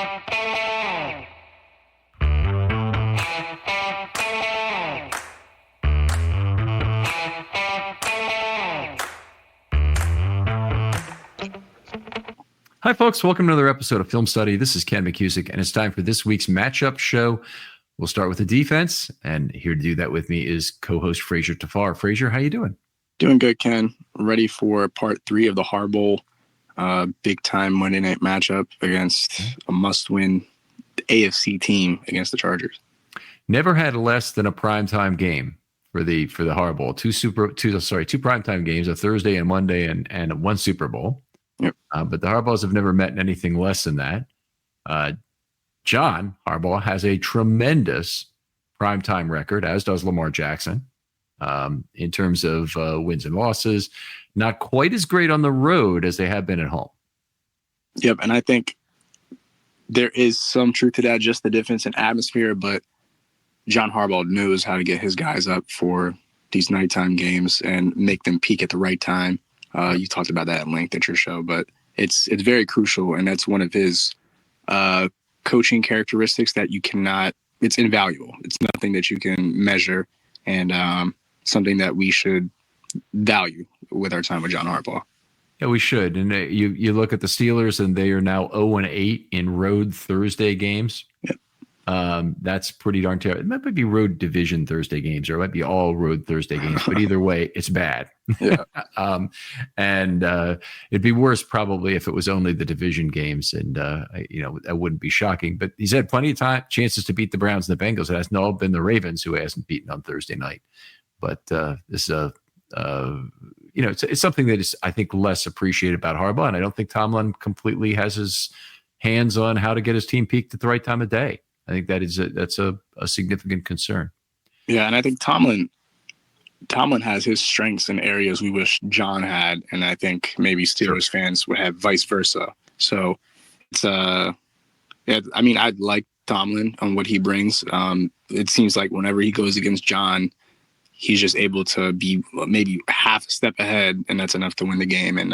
Hi, folks. Welcome to another episode of Film Study. This is Ken McCusick, and it's time for this week's matchup show. We'll start with the defense, and here to do that with me is co-host Fraser Tafar. Fraser, how you doing? Doing good, Ken. Ready for part 3 of the Harbaugh big-time Monday night matchup against a must-win AFC team against the Chargers. Never had less than a primetime game for the Harbaugh. Two primetime games, a Thursday and Monday, and one Super Bowl. Yep. But the Harbaughs have never met anything less than that. John Harbaugh has a tremendous primetime record, as does Lamar Jackson, in terms of wins and losses. Not quite as great on the road as they have been at home. Yep, and I think there is some truth to that, just the difference in atmosphere, but John Harbaugh knows how to get his guys up for these nighttime games and make them peak at the right time. You talked about that at length at your show, but it's very crucial, and that's one of his coaching characteristics that you cannot. It's invaluable. It's nothing that you can measure, and something that we should value with our time with John Harbaugh. Yeah, we should. And you look at the Steelers, and they are now 0-8 in road Thursday games. Yep. That's pretty darn terrible. It might be road division Thursday games, or it might be all road Thursday games. But either way, it's bad. Yeah. And it'd be worse probably if it was only the division games, and that wouldn't be shocking. But he's had plenty of chances to beat the Browns and the Bengals. It hasn't all been the Ravens who hasn't beaten on Thursday night. But this is it's something that is, I think, less appreciated about Harbaugh, and I don't think Tomlin completely has his hands on how to get his team peaked at the right time of day. I think that's a significant concern. Yeah, and I think Tomlin has his strengths in areas we wish John had, and I think maybe Steelers fans would have vice versa. So it's I like Tomlin on what he brings. It seems like whenever he goes against John, he's just able to be maybe half a step ahead, and that's enough to win the game. And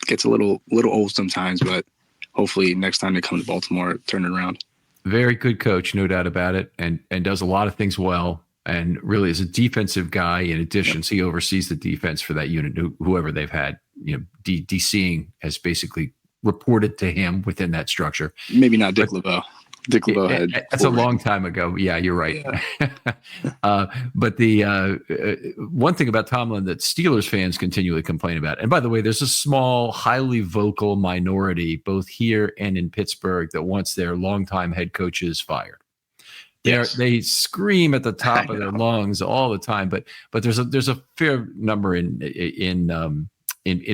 gets a little old sometimes, but hopefully next time they come to Baltimore, turn it around. Very good coach, no doubt about it, and does a lot of things well, and really is a defensive guy in addition. So he oversees the defense for that unit, whoever they've had. DCing has basically reported to him within that structure. Maybe not Dick LeBeau. Dick LeBeau had. That's a long time ago. Yeah, you're right. Yeah. But the one thing about Tomlin that Steelers fans continually complain about, and by the way, there's a small, highly vocal minority both here and in Pittsburgh that wants their longtime head coaches fired. Yes. They scream at the top of their lungs all the time, but there's a fair number in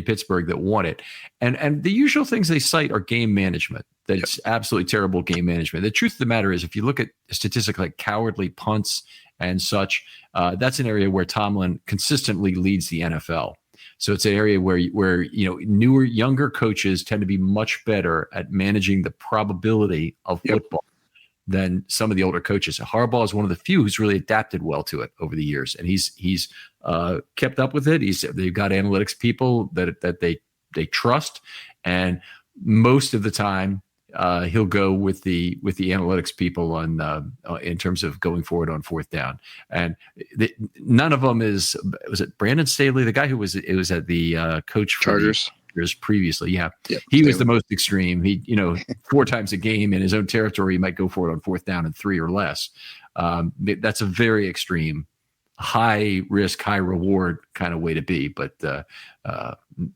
Pittsburgh that want it, and the usual things they cite are game management. That's absolutely terrible game management. The truth of the matter is, if you look at statistics like cowardly punts and such, that's an area where Tomlin consistently leads the NFL. So it's an area where newer, younger coaches tend to be much better at managing the probability of football than some of the older coaches. Harbaugh is one of the few who's really adapted well to it over the years, and he's kept up with it. They've got analytics people that they trust, and most of the time he'll go with the analytics people on in terms of going forward on fourth down. And none of them was it Brandon Staley, the guy who was at the coach for Chargers previously. Yeah. Yep, He was the most extreme. He, 4 times a game in his own territory, he might go for it on fourth down and 3 or less. That's a very extreme, high risk, high reward kind of way to be, but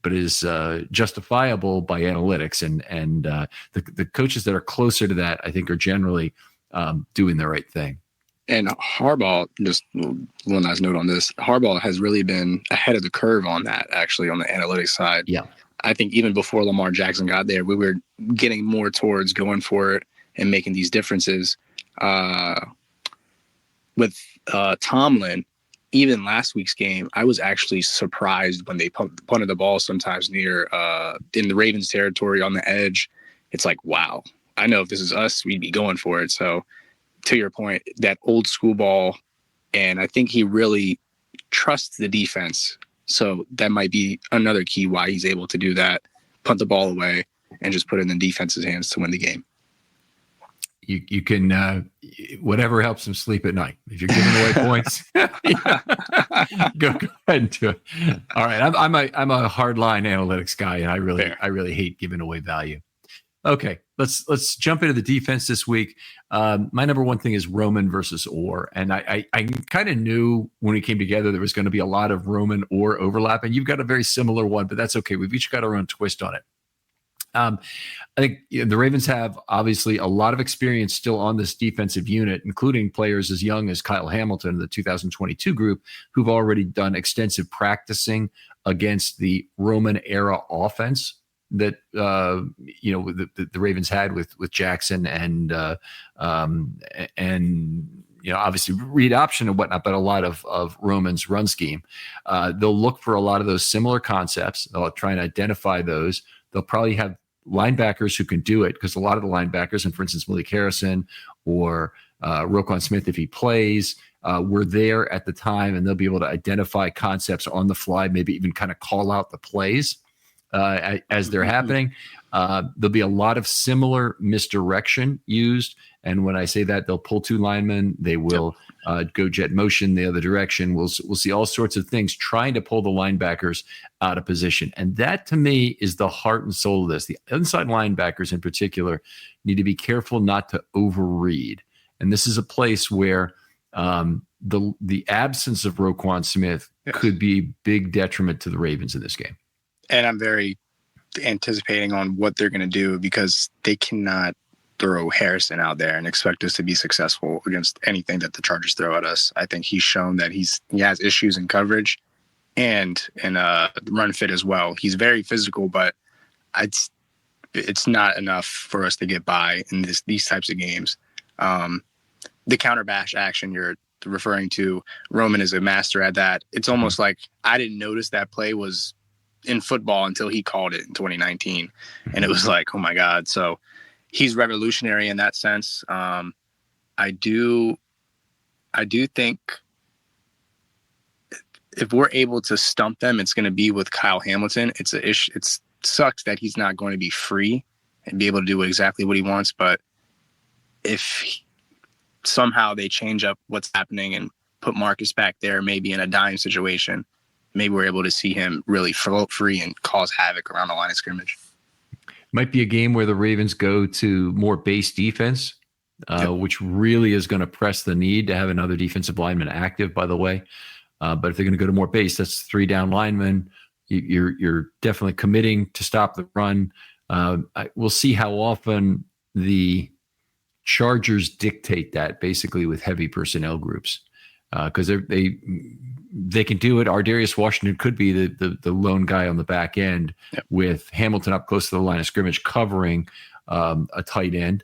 is justifiable by analytics, and the coaches that are closer to that, I think, are generally doing the right thing. And Harbaugh, just one last note on this, Harbaugh has really been ahead of the curve on that, actually, on the analytics side. Yeah. I think even before Lamar Jackson got there, we were getting more towards going for it and making these differences. With Tomlin, even last week's game, I was actually surprised when they punted the ball sometimes near in the Ravens territory on the edge. It's like, wow, I know if this is us, we'd be going for it. So to your point, that old school ball, and I think he really trusts the defense. So that might be another key why he's able to do that, punt the ball away, and just put it in the defense's hands to win the game. you can whatever helps him sleep at night. If you're giving away points, go ahead and do it. All right, I'm a hardline analytics guy, and I really hate giving away value. Okay, let's jump into the defense this week. My number one thing is Roman versus Orr, and I kind of knew when we came together there was going to be a lot of Roman Orr overlap, and you've got a very similar one, but that's okay. We've each got our own twist on it. I think the Ravens have obviously a lot of experience still on this defensive unit, including players as young as Kyle Hamilton in the 2022 group who've already done extensive practicing against the Roman era offense that the Ravens had with Jackson and obviously read option and whatnot, but a lot of Roman's run scheme. They'll look for a lot of those similar concepts. They'll try and identify those. They'll probably have linebackers who can do it because a lot of the linebackers, and for instance, Malik Harrison or Roquan Smith, if he plays, were there at the time, and they'll be able to identify concepts on the fly, maybe even kind of call out the plays as they're happening. There'll be a lot of similar misdirection used. And when I say that, they'll pull two linemen. They will go jet motion the other direction. We'll see all sorts of things trying to pull the linebackers out of position. And that, to me, is the heart and soul of this. The inside linebackers in particular need to be careful not to overread. And this is a place where the absence of Roquan Smith could be a big detriment to the Ravens in this game. And I'm very anticipating on what they're going to do because they cannot throw Harrison out there and expect us to be successful against anything that the Chargers throw at us. I think he's shown that he has issues in coverage and in run fit as well. He's very physical, but it's not enough for us to get by in these types of games. The counter bash action you're referring to, Roman is a master at that. It's almost like I didn't notice that play was in football until he called it in 2019. And it was like, oh my God. So he's revolutionary in that sense. I do think if we're able to stump them, it's going to be with Kyle Hamilton. It sucks that he's not going to be free and be able to do exactly what he wants. But if somehow they change up what's happening and put Marcus back there, maybe in a dime situation, maybe we're able to see him really float free and cause havoc around the line of scrimmage. Might be a game where the Ravens go to more base defense, which really is going to press the need to have another defensive lineman active, by the way. But if they're going to go to more base, that's 3 down linemen. You're definitely committing to stop the run. We'll see how often the Chargers dictate that, basically with heavy personnel groups, because they can do it. Ardarius Washington could be the lone guy on the back end with Hamilton up close to the line of scrimmage covering a tight end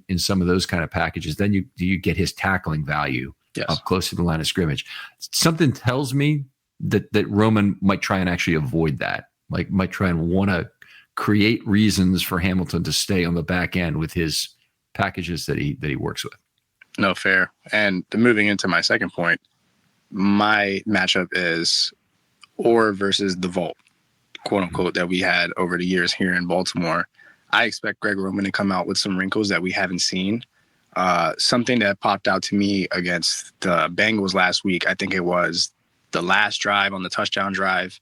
in some of those kind of packages. Then you get his tackling value up close to the line of scrimmage. Something tells me that Roman might try and actually avoid that, might try and want to create reasons for Hamilton to stay on the back end with his packages that he works with. No, fair. And moving into my second point, my matchup is Orr versus the Vault, quote unquote, that we had over the years here in Baltimore. I expect Greg Roman to come out with some wrinkles that we haven't seen. Something that popped out to me against the Bengals last week, I think it was the last drive on the touchdown drive.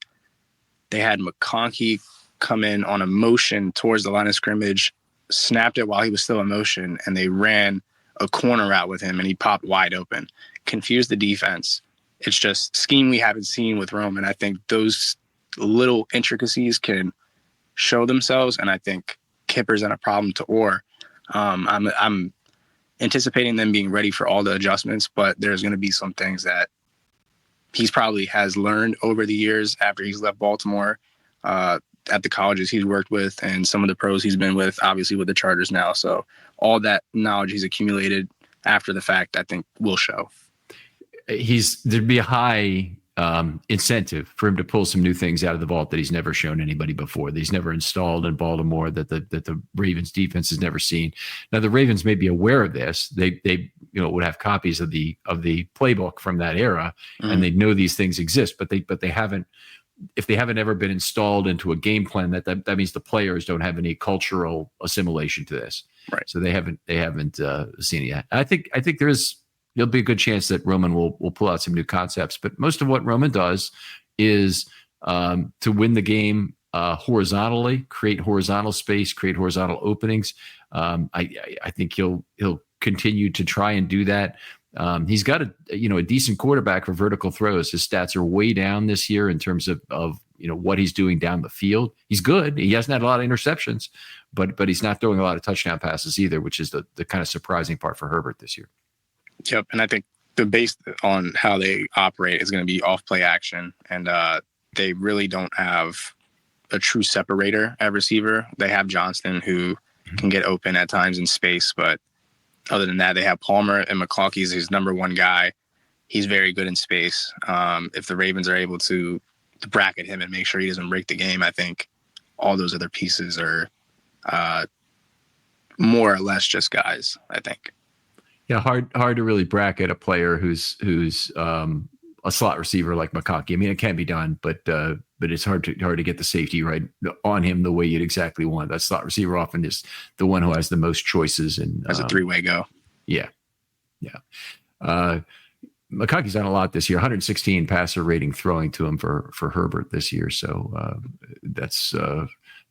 They had McConkey come in on a motion towards the line of scrimmage, snapped it while he was still in motion, and they ran a corner route with him, and he popped wide open, confused the defense. It's just scheme we haven't seen with Roman. I think those little intricacies can show themselves, and I think Kipper's in a problem to Orr. I'm anticipating them being ready for all the adjustments, but there's going to be some things that he's probably has learned over the years after he's left Baltimore, at the colleges he's worked with and some of the pros he's been with, obviously with the Chargers now. So all that knowledge he's accumulated after the fact, I think will show. There'd be a high incentive for him to pull some new things out of the vault that he's never shown anybody before, that he's never installed in Baltimore, that the Ravens defense has never seen. Now the Ravens may be aware of this. They would have copies of the playbook from that era, and they know these things exist, but they haven't if they haven't ever been installed into a game plan, that means the players don't have any cultural assimilation to this. Right. So they haven't seen it yet. I think there'll be a good chance that Roman will pull out some new concepts. But most of what Roman does is to win the game horizontally, create horizontal space, create horizontal openings. I think he'll continue to try and do that. He's got a decent quarterback for vertical throws. His stats are way down this year in terms of what he's doing down the field. He's good. He hasn't had a lot of interceptions, but he's not throwing a lot of touchdown passes either, which is the kind of surprising part for Herbert this year. Yep, and I think the base on how they operate is going to be off play action, and they really don't have a true separator at receiver. They have Johnston, who can get open at times in space, but other than that, they have Palmer, and McCloskey's his number one guy. He's very good in space. If the Ravens are able to bracket him and make sure he doesn't break the game, I think all those other pieces are more or less just guys, I think. Yeah, hard to really bracket a player who's a slot receiver like McConkey. I mean, it can be done, but it's hard to get the safety right on him the way you'd exactly want. That slot receiver often is the one who has the most choices, and as a three-way go. Yeah. McConkey's done a lot this year. 116 passer rating throwing to him for Herbert this year, so that's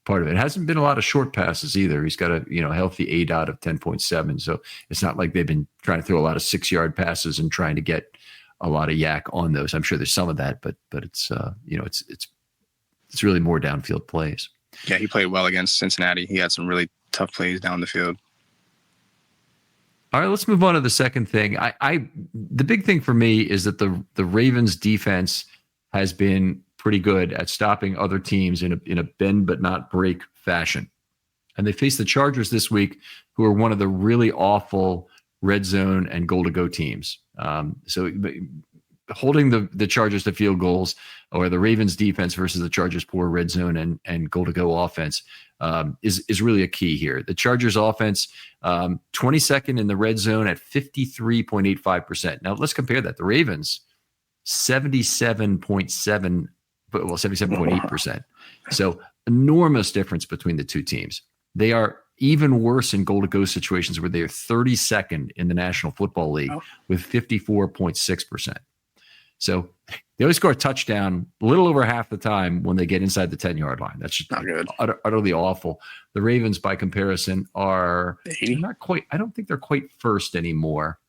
part of it. It hasn't been a lot of short passes either. He's got a healthy ADOT of 10.7, so it's not like they've been trying to throw a lot of 6-yard passes and trying to get a lot of yak on those. I'm sure there's some of that, but it's it's really more downfield plays. Yeah, he played well against Cincinnati. He had some really tough plays down the field. All right, let's move on to the second thing. The big thing for me is that the Ravens defense has been pretty good at stopping other teams in a bend but not break fashion. And they face the Chargers this week, who are one of the really awful red zone and goal to go teams. So holding the Chargers to field goals, or the Ravens defense versus the Chargers poor red zone and goal to go offense is really a key here. The Chargers offense, 22nd in the red zone at 53.85%. Now let's compare that. The Ravens, 77.8%. So enormous difference between the two teams. They are even worse in goal to go situations, where they are 32nd in the National Football League with 54.6%. So they always score a touchdown a little over half the time when they get inside the 10-yard line. That's just not good. Utterly awful. The Ravens, by comparison, are 80? Not quite. I don't think they're quite first anymore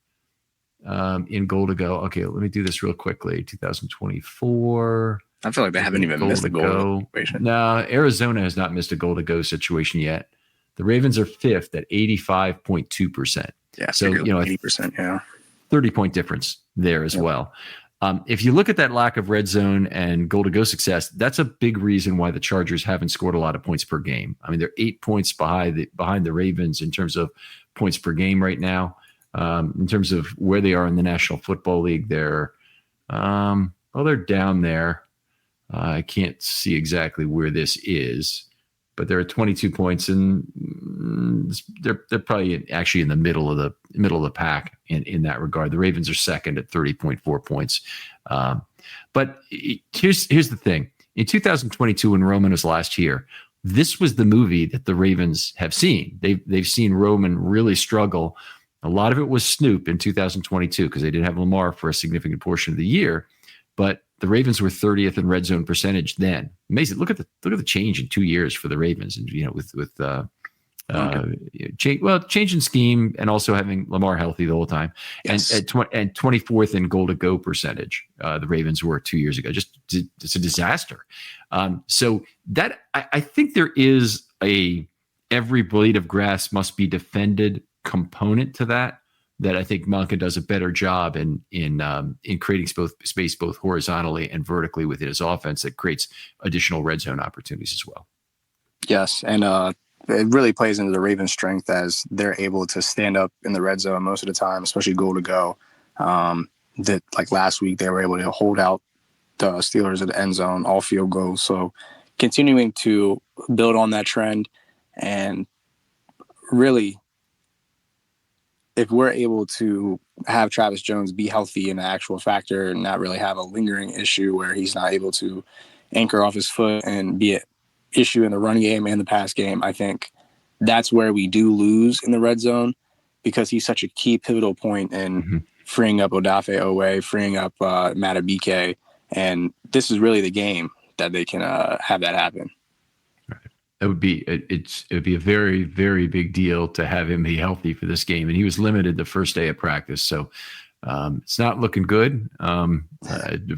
in goal to go. Okay, let me do this real quickly. 2024. I feel like they haven't even missed a goal to go situation. No, Arizona has not missed a goal to go situation yet. The Ravens are fifth at 85.2%. Yeah, so 80%. Yeah, 30-point difference there as well. If you look at that lack of red zone and goal to go success, that's a big reason why the Chargers haven't scored a lot of points per game. I mean, they're 8 points behind the Ravens in terms of points per game right now. In terms of where they are in the National Football League, they're down there. I can't see exactly where this is, but they're at 22 points, and they're probably actually in the middle of the pack in that regard. The Ravens are second at 30.4 points. But here's the thing. In 2022, when Roman was last here, this was the movie that the Ravens have seen. They've seen Roman really struggle. A lot of it was Snoop in 2022 because they didn't have Lamar for a significant portion of the year, but the Ravens were 30th in red zone percentage then. Amazing. Look at the change in 2 years for the Ravens, and change in scheme and also having Lamar healthy the whole time. Yes. And 24th in goal to go percentage. The Ravens were 2 years ago. It's a disaster. So that I think there is a every blade of grass must be defended component to that I think Monken does a better job in creating space both horizontally and vertically within his offense that creates additional red zone opportunities as well. Yes, and it really plays into the Ravens' strength as they're able to stand up in the red zone most of the time, especially goal to go. That like last week they were able to hold out the Steelers at the end zone, all field goals. So continuing to build on that trend, and really, if we're able to have Travis Jones be healthy and an actual factor and not really have a lingering issue where he's not able to anchor off his foot and be an issue in the run game and the pass game, I think that's where we do lose in the red zone, because he's such a key pivotal point in freeing up Odafe Owe, freeing up Matabike. And this is really the game that they can have that happen. It would be a very, very big deal to have him be healthy for this game. And he was limited the first day of practice. So it's not looking good.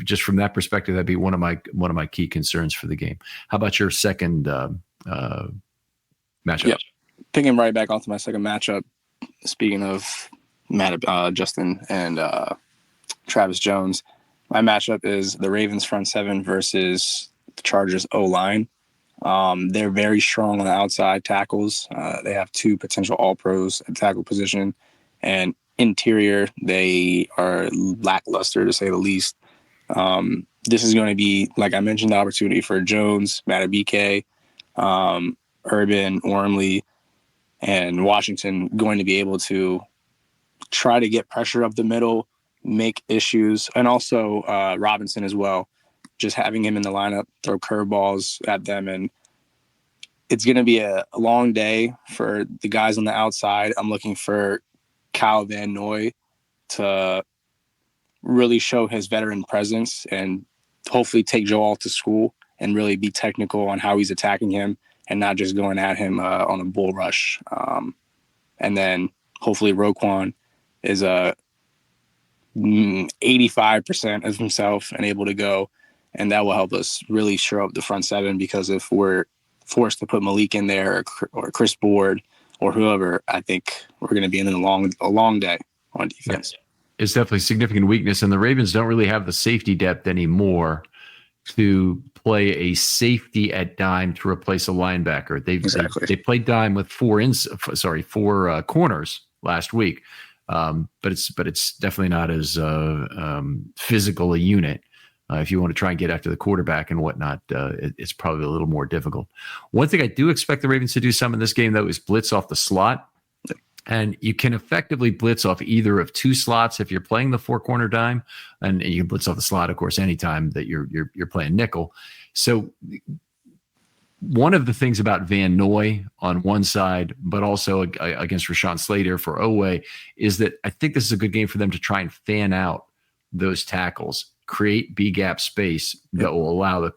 Just from that perspective, that'd be one of my key concerns for the game. How about your second matchup? Yep. Picking right back onto my second matchup. Speaking of Justin and Travis Jones, my matchup is the Ravens front seven versus the Chargers O-line. They're very strong on the outside tackles. They have 2 potential all-pros at tackle position, and interior, they are lackluster to say the least. This is going to be, like I mentioned, the opportunity for Jones, Matabike, Urban, Wormley, and Washington going to be able to try to get pressure up the middle, make issues, and also Robinson as well. Just having him in the lineup, throw curveballs at them, and it's going to be a long day for the guys on the outside. I'm looking for Kyle Van Noy to really show his veteran presence and hopefully take Joe Alt to school and really be technical on how he's attacking him and not just going at him on a bull rush. And then hopefully Roquan is 85% of himself and able to go, and that will help us really shore up the front seven, because if we're forced to put Malik in there or Chris Board or whoever, I think we're going to be in a long day on defense. Yeah. It's definitely a significant weakness, and the Ravens don't really have the safety depth anymore to play a safety at dime to replace a linebacker. They played dime with four corners last week, but it's definitely not as physical a unit. If you want to try and get after the quarterback and whatnot, it's probably a little more difficult. One thing I do expect the Ravens to do some in this game, though, is blitz off the slot. And you can effectively blitz off either of 2 slots if you're playing the 4-corner dime, and you can blitz off the slot, of course, anytime that you're playing nickel. So one of the things about Van Noy on one side, but also against Rashawn Slater for Owe, is that I think this is a good game for them to try and fan out those tackles, create B-gap space that will allow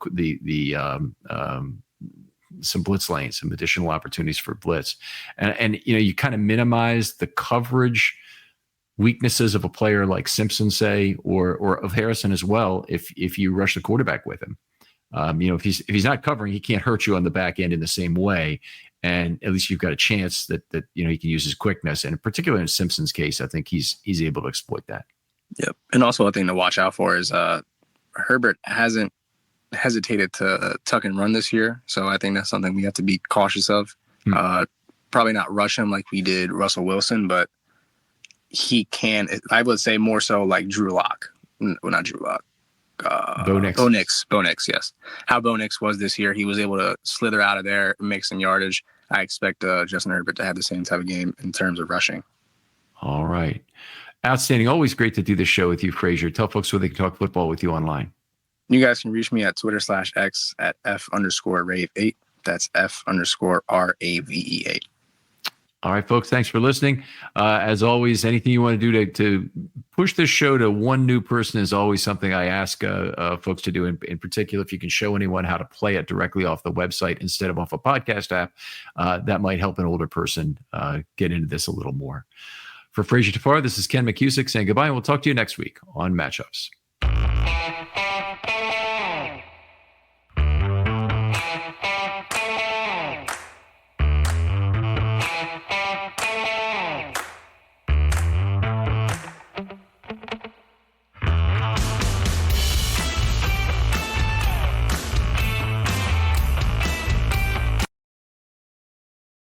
some blitz lanes, some additional opportunities for blitz. And you kind of minimize the coverage weaknesses of a player like Simpson, say, or of Harrison as well, if you rush the quarterback with him. If he's not covering, he can't hurt you on the back end in the same way. And at least you've got a chance that he can use his quickness. And particularly in Simpson's case, I think he's able to exploit that. Yep. And also a thing to watch out for is Herbert hasn't hesitated to tuck and run this year. So I think that's something we have to be cautious of. Probably not rush him like we did Russell Wilson, but he can, I would say more so like Drew Lock. Well, not Drew Lock. Bo Nix, yes. How Bo Nix was this year. He was able to slither out of there, make some yardage. I expect Justin Herbert to have the same type of game in terms of rushing. All right. Outstanding. Always great to do this show with you, Frazier. Tell folks where they can talk football with you online. You guys can reach me at Twitter/X at F_Rave8. That's F_RAVE8. All right, folks. Thanks for listening. As always, anything you want to do to push this show to one new person is always something I ask folks to do. In particular, if you can show anyone how to play it directly off the website instead of off a podcast app, that might help an older person get into this a little more. For Frazier Tafar, this is Ken McCusick saying goodbye, and we'll talk to you next week on Matchups.